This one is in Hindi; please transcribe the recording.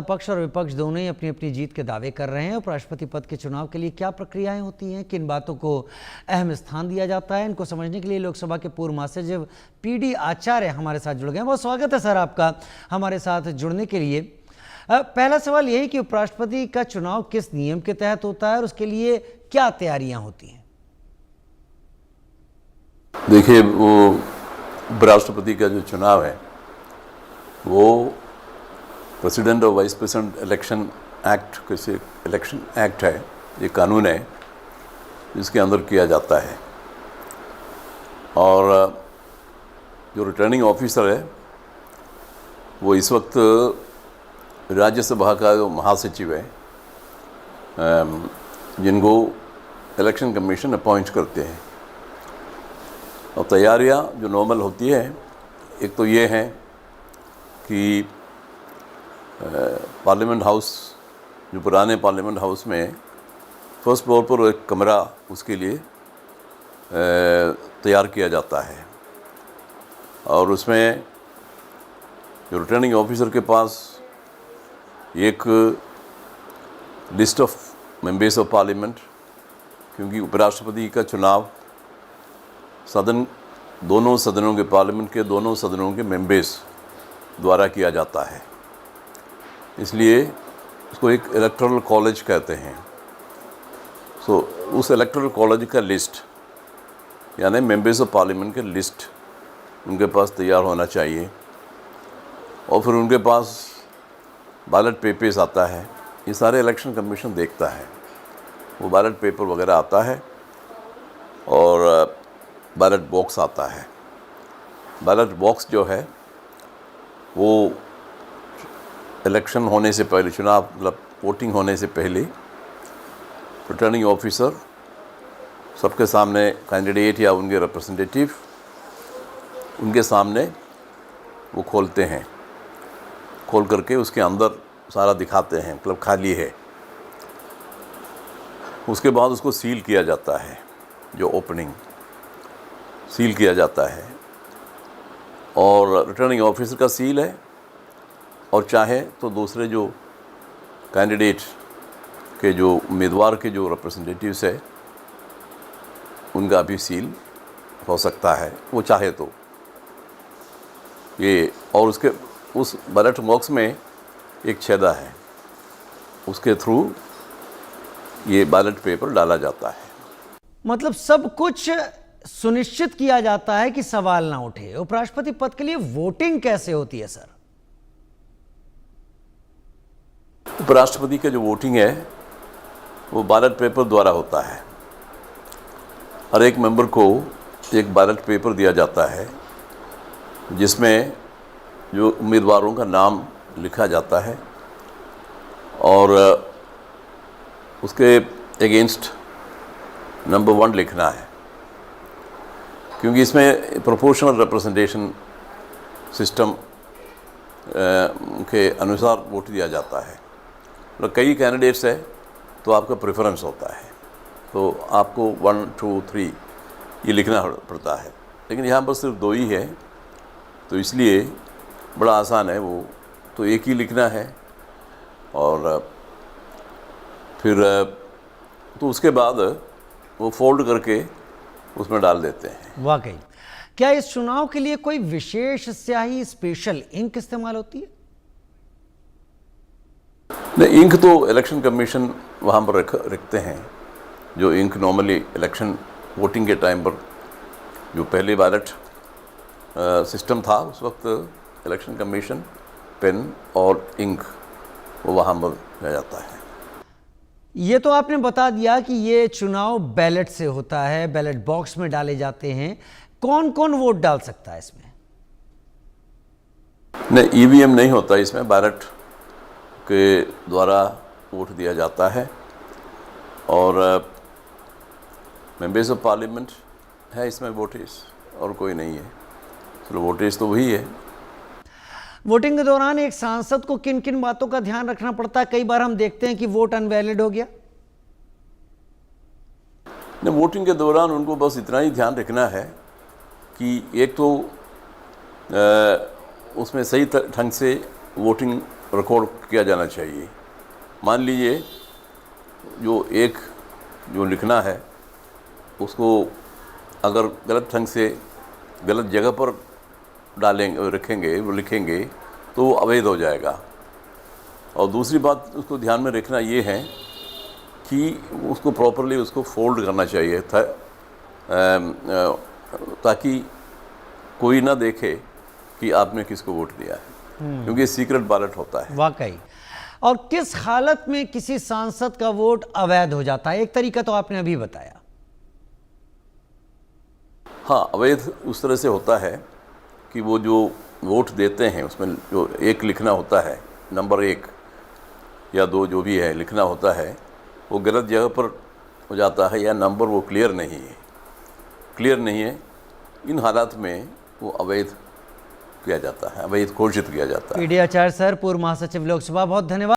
पक्ष और विपक्ष दोनों ही अपनी अपनी जीत के दावे कर रहे हैं। उपराष्ट्रपति पद के चुनाव के लिए क्या प्रक्रियाएं होती हैं, किन बातों को अहम स्थान दिया जाता है, इनको समझने के लिए लोकसभा के पूर्व महासचिव पीडी आचार्य हमारे साथ जुड़ गए हैं। बहुत स्वागत है सर आपका हमारे साथ जुड़ने के लिए। पहला सवाल यही कि उपराष्ट्रपति का चुनाव किस नियम के तहत होता है और उसके लिए क्या तैयारियां होती हैं? देखिए, वो उपराष्ट्रपति का जो चुनाव है वो प्रेसिडेंट और वाइस प्रेसिडेंट इलेक्शन एक्ट, किसी इलेक्शन एक्ट है, ये कानून है जिसके अंदर किया जाता है। और जो रिटर्निंग ऑफिसर है वो इस वक्त राज्यसभा का जो महासचिव है, जिनको इलेक्शन कमीशन अपॉइंट करते हैं। और तैयारियां जो नॉर्मल होती है, एक तो ये है कि पार्लियामेंट हाउस, जो पुराने पार्लियामेंट हाउस में फर्स्ट फ्लोर पर एक कमरा उसके लिए तैयार किया जाता है। और उसमें जो रिटर्निंग ऑफिसर के पास एक list of members of parliament, क्योंकि उपराष्ट्रपति का चुनाव दोनों सदनों के, पार्लियामेंट के दोनों सदनों के मेंबर्स द्वारा किया जाता है, इसलिए उसको एक इलेक्टोरल कॉलेज कहते हैं। सो उस इलेक्टोरल कॉलेज का लिस्ट, यानी मेंबर्स ऑफ पार्लियामेंट के लिस्ट उनके पास तैयार होना चाहिए। और फिर उनके पास बैलेट पेपर्स आता है, ये सारे इलेक्शन कमीशन देखता है। वो बैलेट पेपर वगैरह आता है और बैलेट बॉक्स आता है। बैलेट बॉक्स जो है वो इलेक्शन होने से पहले, चुनाव मतलब वोटिंग होने से पहले, रिटर्निंग ऑफिसर सबके सामने कैंडिडेट या उनके रिप्रेजेंटेटिव उनके सामने वो खोलते हैं। खोल करके उसके अंदर सारा दिखाते हैं, मतलब खाली है। उसके बाद उसको सील किया जाता है, जो ओपनिंग सील किया जाता है। और रिटर्निंग ऑफिसर का सील है, और चाहे तो दूसरे जो कैंडिडेट के, जो उम्मीदवार के जो रिप्रेजेंटेटिव्स है, उनका भी सील हो सकता है, वो चाहे तो ये। और उसके उस बैलेट बॉक्स में एक छेदा है, उसके थ्रू ये बैलेट पेपर डाला जाता है। मतलब सब कुछ सुनिश्चित किया जाता है कि सवाल ना उठे। उपराष्ट्रपति पद के लिए वोटिंग कैसे होती है सर? उपराष्ट्रपति का जो वोटिंग है वो बैलेट पेपर द्वारा होता है। हर एक मेंबर को एक बैलेट पेपर दिया जाता है, जिसमें जो उम्मीदवारों का नाम लिखा जाता है और उसके अगेंस्ट नंबर 1 लिखना है, क्योंकि इसमें प्रोपोर्शनल रिप्रेजेंटेशन सिस्टम के अनुसार वोट दिया जाता है। मतलब कई कैंडिडेट्स है तो आपका प्रेफरेंस होता है, तो आपको 1, 2, 3 ये लिखना पड़ता है। लेकिन यहाँ पर सिर्फ 2 ही है, तो इसलिए बड़ा आसान है, वो तो एक ही लिखना है। और फिर तो उसके बाद वो फोल्ड करके उसमें डाल देते हैं। वाकई क्या इस चुनाव के लिए कोई विशेष स्याही, स्पेशल इंक इस्तेमाल होती है? नहीं, इंक तो इलेक्शन कमीशन वहाँ पर रखते हैं। जो इंक नॉर्मली इलेक्शन वोटिंग के टाइम पर, जो पहले बैलेट सिस्टम था, उस वक्त इलेक्शन कमीशन पेन और इंक वो वहाँ पर दिया जाता है। ये तो आपने बता दिया कि ये चुनाव बैलेट से होता है, बैलेट बॉक्स में डाले जाते हैं। कौन कौन वोट डाल सकता है इसमें? नहीं, ईवीएम नहीं होता इसमें, बैलेट के द्वारा वोट दिया जाता है। और मेंबर्स ऑफ पार्लियामेंट है इसमें वोटर्स, और कोई नहीं है। चलो, वोटर्स तो वही है। वोटिंग के दौरान एक सांसद को किन किन बातों का ध्यान रखना पड़ता है? कई बार हम देखते हैं कि वोट अनवैलिड हो गया। नहीं, वोटिंग के दौरान उनको बस इतना ही ध्यान रखना है कि एक तो उसमें सही ढंग से वोटिंग रिकॉर्ड किया जाना चाहिए। मान लीजिए जो लिखना है उसको अगर गलत ढंग से गलत जगह पर लिखेंगे तो वो अवैध हो जाएगा। और दूसरी बात उसको ध्यान में रखना ये है कि उसको प्रॉपरली उसको फोल्ड करना चाहिए था, ताकि कोई ना देखे कि आपने किसको वोट दिया है, क्योंकि सीक्रेट बैलेट होता है। वाकई। और किस हालत में किसी सांसद का वोट अवैध हो जाता है? एक तरीका तो आपने अभी बताया। हाँ, अवैध उस तरह से होता है कि वो जो वोट देते हैं उसमें जो एक लिखना होता है, नंबर 1 या 2 जो भी है लिखना होता है, वो गलत जगह पर हो जाता है या नंबर वो क्लियर नहीं है। इन हालात में वो अवैध किया जाता है, अवैध घोषित किया जाता है। पीडी आचार्य सर, पूर्व महासचिव लोकसभा, बहुत धन्यवाद।